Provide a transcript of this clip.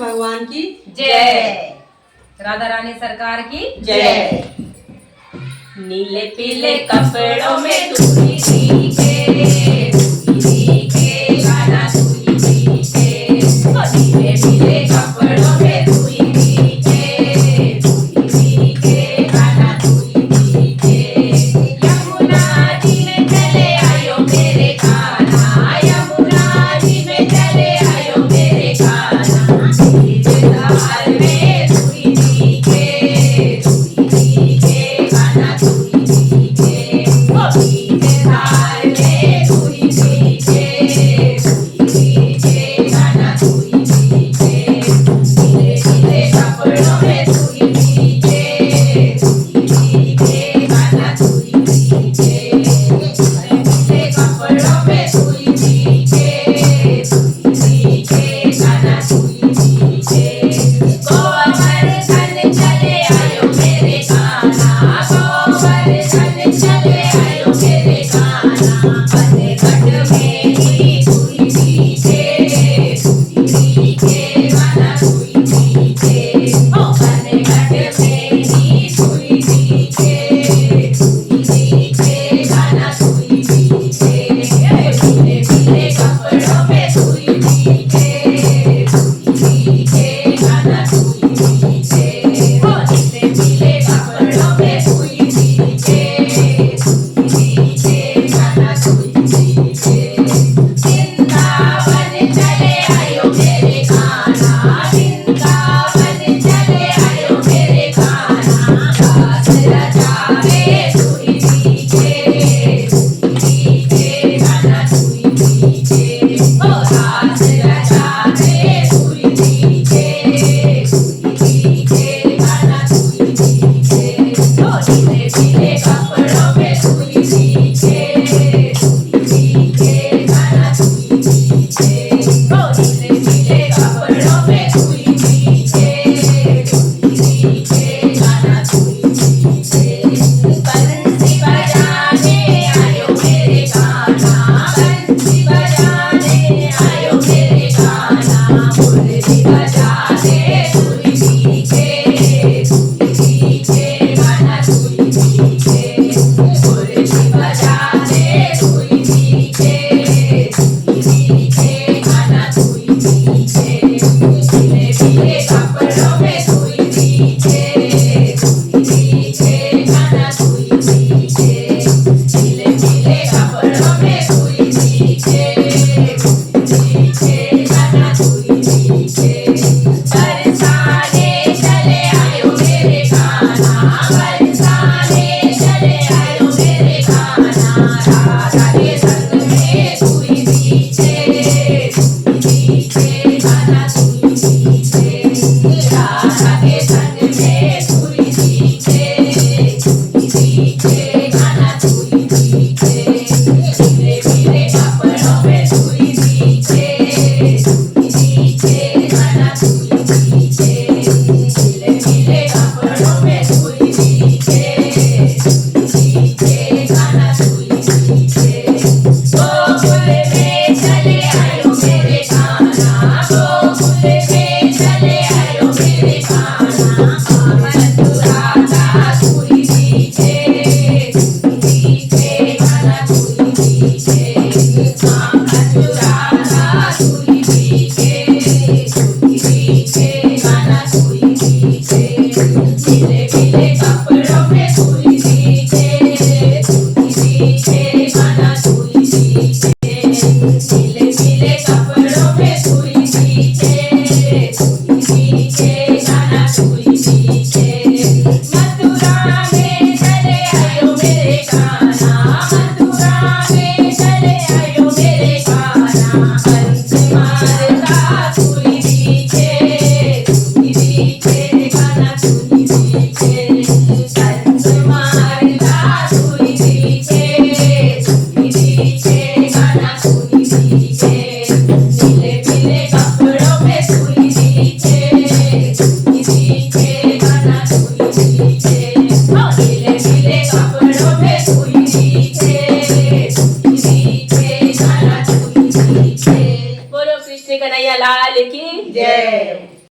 भगवान की जय। राधा रानी सरकार की जय। नीले पीले कपड़ों में तू ही दिखे, गाना तू ही दिखे। नीले पीले कपड़ों में तू ही दिखे, गाना तू ही दिखे। यमुना जी में चले आयो मेरे कान्हा, यमुना जी में चले आयो मेरे कान्हा। धार में तू ही दिखे, गाना तू ही दिखे। धार में तू ही दिखे, गाना तू ही दिखे। नीले नीले कपड़ों में तू ही दिखे, गाना तू ही दिखे। नीले कपड़ों में तू ही दिखे, गाना तू ही दिखे। गोवर्धन चले आयो मेरे कान्हा, गोवर्धन चले आयो मेरे कान्हा। फतेहगढ़ में ही तू ही दिखे, गाना तू ही दिखे। ओ फतेहगढ़ में ही तू ही दिखे, गाना तू ही दिखे। पीले पीले कपड़ों में तू ही दिखे, गाना तू ही दिखे। ओ नीले पीले कपड़ों में तू ही दिखे, गाना तू ही दिखे। वृंदावन चले आयो मेरे कान्हा, वृंदावन चले आयो मेरे कान्हा। रास रचावे तू ही दिखे, गाना तू ही दिखे। ओ रास रचावे तू ही दिखे, गाना तू ही दिखे। ओ नीले पीले कपड़ों में तू ही दिखे, गाना तू ही दिखे। ओ नीले पीले कपड़ों में तू ही दिखे, गाना तू ही दिखे। बंसी बजाने आयो मेरे कान्हा, बंसी बजाने आयो मेरे कान्हा। मुरली बजाने तू ही दिखे, गाना तू ही दिखे। मुरली बजाने तू ही दिखे, गाना तू ही दिखे। पीले पीले कपड़ों में तू ही दिखे, गाना तू ही दिखे। पीले पीले कपड़ों में तू ही दिखे, गाना तू ही दिखे। बरसाने चले आयो मेरे कान्हा, बरसाने चले आयो मेरे कान्हा। राधा के संग में तू ही दिखे, गाना तू ही दिखे। राधा के संग में तू ही दिखे, गाना तू ही दिखे। पीले पीले कपड़ों में तू ही दिखे, गाना तू ही दिखे। पीले पीले कपड़ों में तू ही दिखे, गाना तू ही दिखे। गोकुल में चले आयो मेरे कान्हा, गोकुल में चले आयो मेरे कान्हा। मथुरा तू ही दिखे, गाना तू ही दिखे। मथुरा तू ही दिखे, गाना तू ही दिखे। पीले पीले कपड़ों में तू ही दिखे, गाना तू ही दिखे। पीले पीले कपड़ों में तू ही दिखे, गाना तू ही दिखे। मथुरा में चले आयो मेरे कान्हा, मथुरा में चले आयो मेरे कान्हा। हंस मारता तू ही दिखे, गाना तू ही दिखे। हंस मारता तू ही दिखे, गाना तू ही दिखे। नीले पीले कपड़ों में तू ही दिखे, गाना तू ही दिखे। ओ नीले पीले कपड़ों में तू ही दिखे, गाना तू ही दिखे। बोलो कृष्ण कन्हैया लाल की जय।